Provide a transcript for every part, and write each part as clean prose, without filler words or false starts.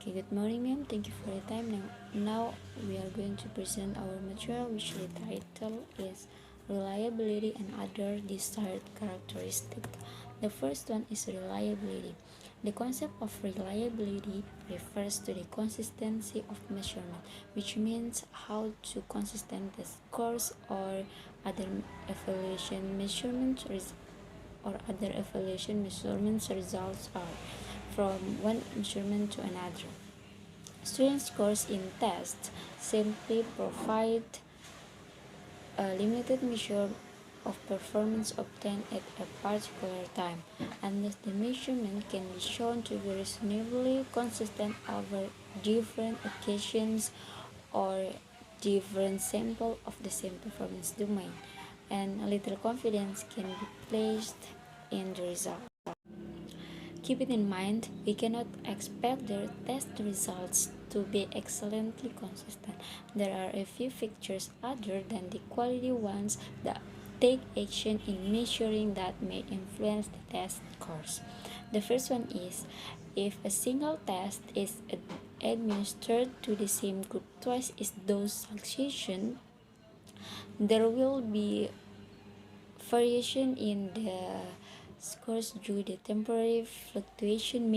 Okay, good morning, ma'am. Thank you for your time. Now we are going to present our material, which the title is Reliability and Other Desired Characteristics. The first one is reliability. The concept of reliability refers to the consistency of measurement, which means how to consistent the scores or other evaluation measurements results are from one measurement to another. Student scores in tests simply provide a limited measure of performance obtained at a particular time, unless the measurement can be shown to be reasonably consistent over different occasions or different samples of the same performance domain, and a little confidence can be placed in the result. Keep it in mind, we cannot expect the test results to be excellently consistent. There are a few factors other than the quality ones that take action in measuring that may influence the test scores. The first one is if a single test is administered to the same group twice in dose succession, there will be variation in the scores due to temporary fluctuation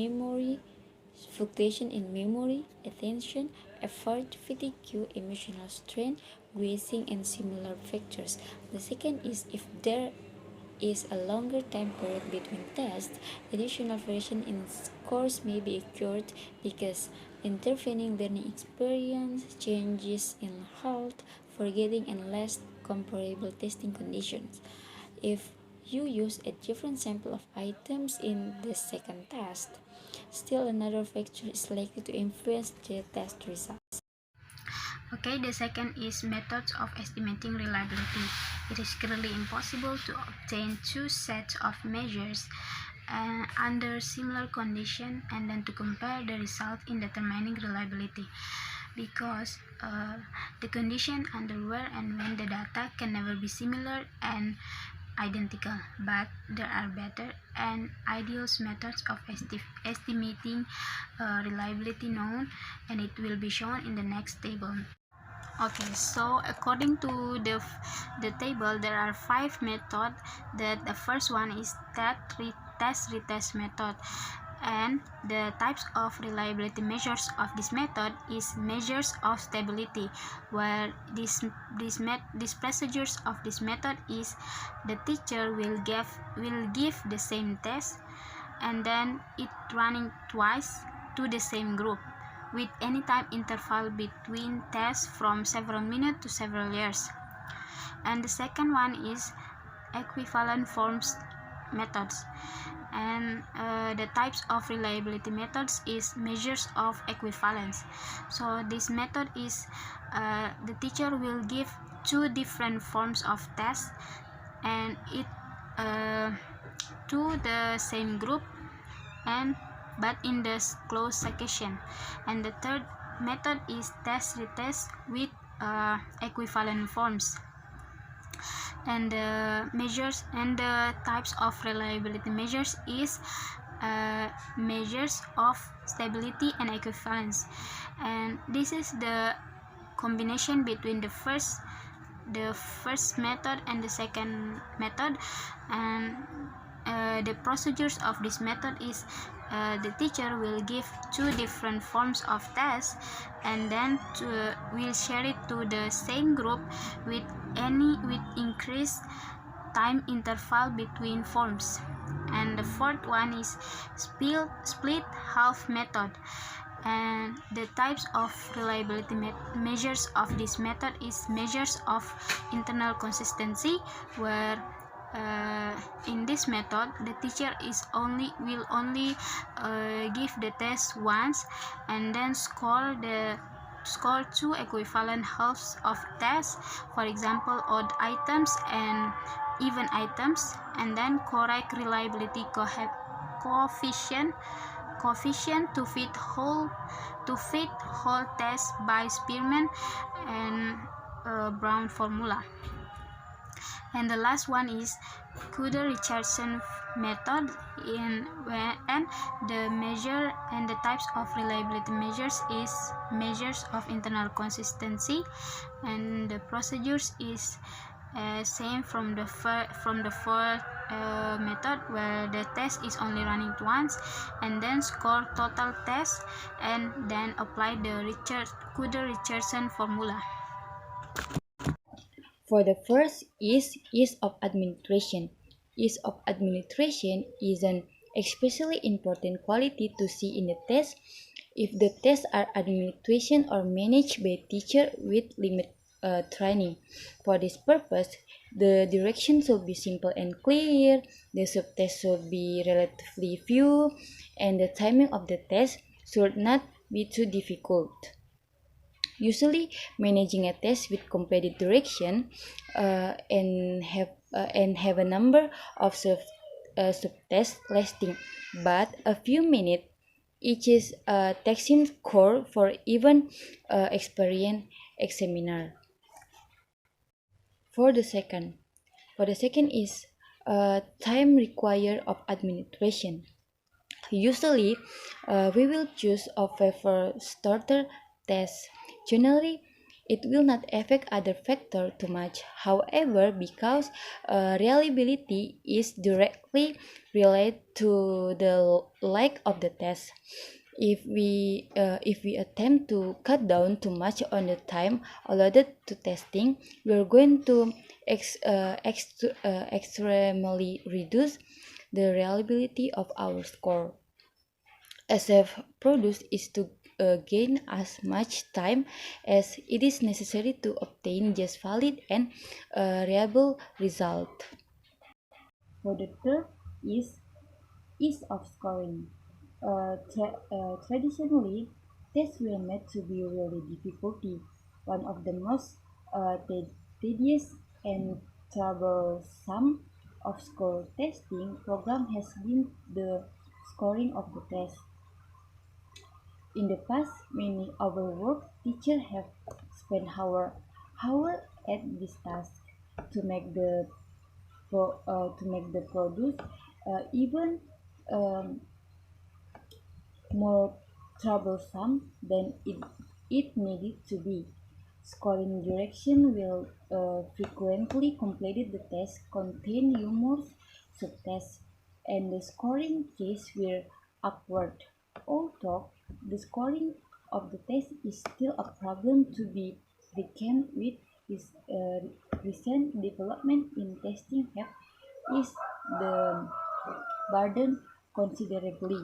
in memory, attention, effort, fatigue, emotional strain, grazing, and similar factors. The second is if there is a longer time period between tests, additional variation in scores may be occurred because intervening learning experience, changes in health, forgetting, and less comparable testing conditions. If you use a different sample of items in the second test, still another factor is likely to influence the test results. Okay, the second is methods of estimating reliability. It is currently impossible to obtain two sets of measures under similar conditions and then to compare the result in determining reliability, because the condition under where and when the data can never be similar and identical, but there are better and ideal methods of estimating reliability known, and it will be shown in the next table. Okay, so according to the table, there are 5 methods. That the first one is retest method, and the types of reliability measures of this method is measures of stability, where these procedures of this method is the teacher will give the same test and then it running twice to the same group with any time interval between tests from several minutes to several years. And the second one is equivalent forms methods, and the types of reliability methods is measures of equivalence. So this method is the teacher will give two different forms of tests and it to the same group and but in the closed succession. And the third method is retest with equivalent forms. And the measures and the types of reliability measures is measures of stability and equivalence, and this is the combination between the first method and the second method. And the procedures of this method is the teacher will give two different forms of tests and then will share it to the same group with increased time interval between forms. And the fourth one is split half method, and the types of reliability measures of this method is measures of internal consistency, where in this method the teacher will only give the test once and then score two equivalent halves of tests, for example odd items and even items, and then correct reliability coefficient to fit whole test by Spearman and Brown formula. And the last one is Kuder-Richardson method, and the measure and the types of reliability measures is measures of internal consistency, and the procedures is same from the first method, where the test is only running once, and then score total test, and then apply the Kuder-Richardson formula. For the first is ease of administration. Ease of administration is an especially important quality to see in the test. If the tests are administration or managed by teacher with limited training. For this purpose, the direction should be simple and clear, the subtests should be relatively few, and the timing of the test should not be too difficult. Usually, managing a test with completed direction and have a number of subtests lasting but a few minutes each is a testing score for even experienced examiner. For the second is time required of administration. Usually, we will choose a favorite starter test. Generally, it will not affect other factors too much. However, because reliability is directly related to the length of the test, if we attempt to cut down too much on the time allotted to testing, we are going to extremely reduce the reliability of our score. SF produce is to gain as much time as it is necessary to obtain just valid and reliable result. For the third is ease of scoring. Traditionally, tests were meant to be really difficulty. One of the most tedious and troublesome of score testing program has been the scoring of the test. In the past, many overworked teachers have spent hours at this task to make the produce even more troublesome than it needed to be. Scoring direction will frequently complete the test contain numerous subtests, and the scoring case will upward. Although the scoring of the test is still a problem to be reckoned with, this recent development in testing have eased the burden considerably.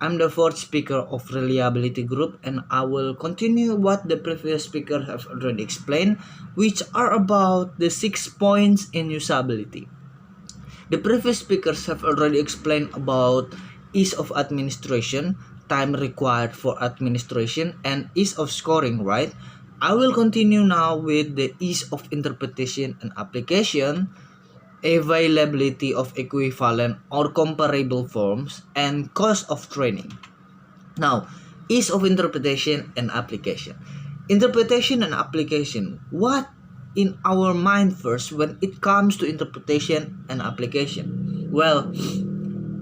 I'm the fourth speaker of reliability group, and I will continue what the previous speaker have already explained, which are about the 6 points in usability. The previous speakers have already explained about ease of administration, time required for administration, and ease of scoring, right? I will continue now with the ease of interpretation and application, availability of equivalent or comparable forms, and cost of training. Now, ease of interpretation and application. Interpretation and application. What in our mind first when it comes to interpretation and application? Well,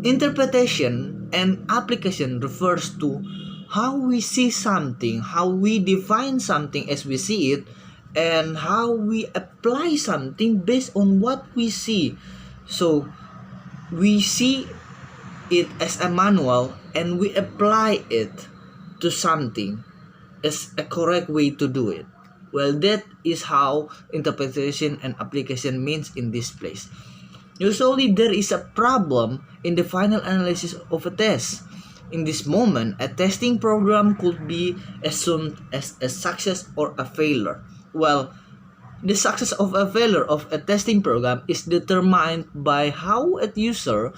interpretation and application refers to how we see something, how we define something as we see it, and how we apply something based on what we see. So we see it as a manual and we apply it to something as a correct way to do it. Well, that is how interpretation and application means in this place. Usually there is a problem in the final analysis of a test. In this moment, a testing program could be assumed as a success or a failure. Well, The success of a failure of a testing program is determined by how the user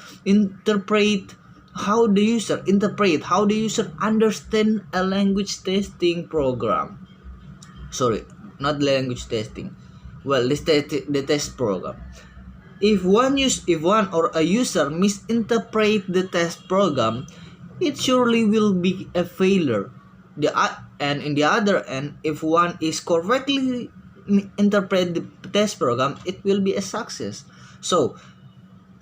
understand a language testing program. Sorry, not language testing. Well, the test program. If one or a user misinterpret the test program, it surely will be a failure. And in the other end, if one is correctly interpret the test program, it will be a success. So,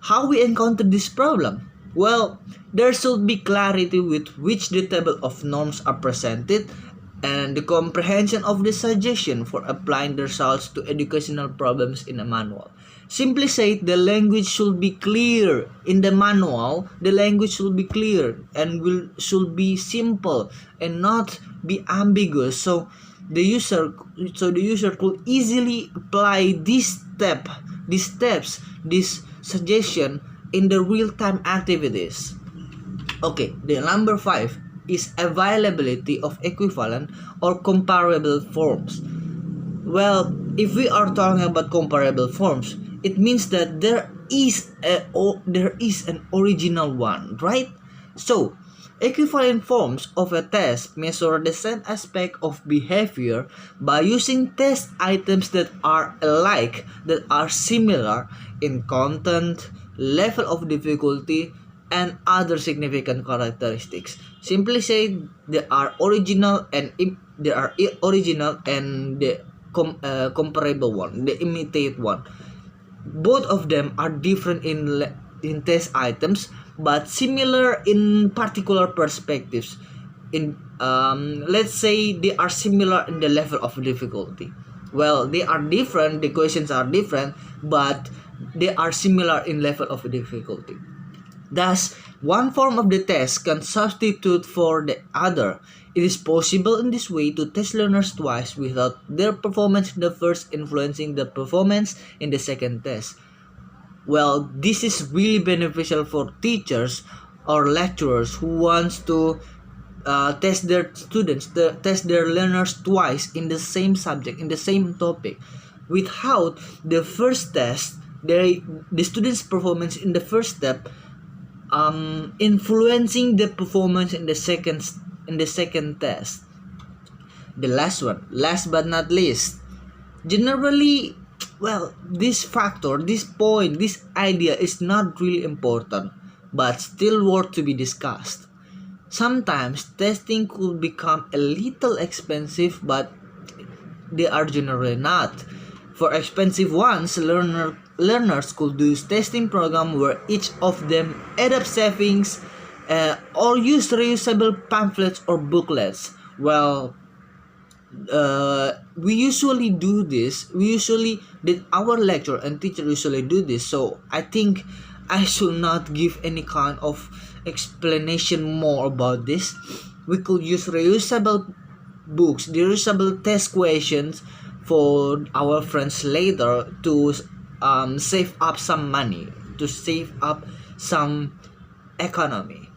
how we encounter this problem? Well, there should be clarity with which the table of norms are presented and the comprehension of the suggestion for applying the results to educational problems in a manual. Simply said, the language should be clear. In the manual, the language should be clear and should be simple and not be ambiguous. So the user could easily apply this suggestion in the real-time activities. Okay, the number 5 is availability of equivalent or comparable forms. Well, if we are talking about comparable forms, it means that there is an original one, right? So, equivalent forms of a test measure the same aspect of behavior by using test items that are alike, that are similar in content, level of difficulty, and other significant characteristics. Simply said, they are original and the comparable one, the imitate one. Both of them are different in test items, but similar in particular perspectives. Let's say they are similar in the level of difficulty. Well, they are different. The questions are different, but they are similar in level of difficulty. Thus, one form of the test can substitute for the other. It is possible in this way to test learners twice without their performance in the first influencing the performance in the second test. Well, this is really beneficial for teachers or lecturers who wants to test their learners twice in the same subject, in the same topic. Without the first test, the students' performance in the first step influencing the performance in the second test. The last one, last but not least, generally, well, this factor, this point, this idea is not really important, but still worth to be discussed. Sometimes testing could become a little expensive, but they are generally not. For expensive ones, learners could use testing program where each of them add up savings or use reusable pamphlets or booklets. Well, we usually do this. Our lecturer and teacher usually do this. So I think I should not give any kind of explanation more about this. We could use reusable books, reusable test questions for our friends later to save up some money, to save up some economy.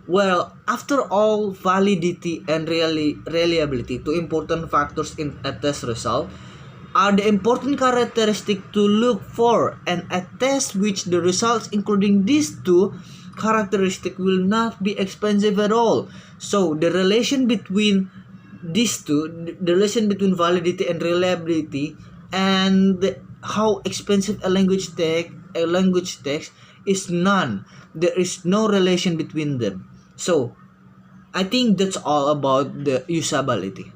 Well, after all, validity and reliability, two important factors in a test result, are the important characteristics to look for, and a test which the results including these two characteristics will not be expensive at all. So the relation between these two, the relation between validity and reliability, and how expensive a language text is none. There is no relation between them. So I think that's all about the usability.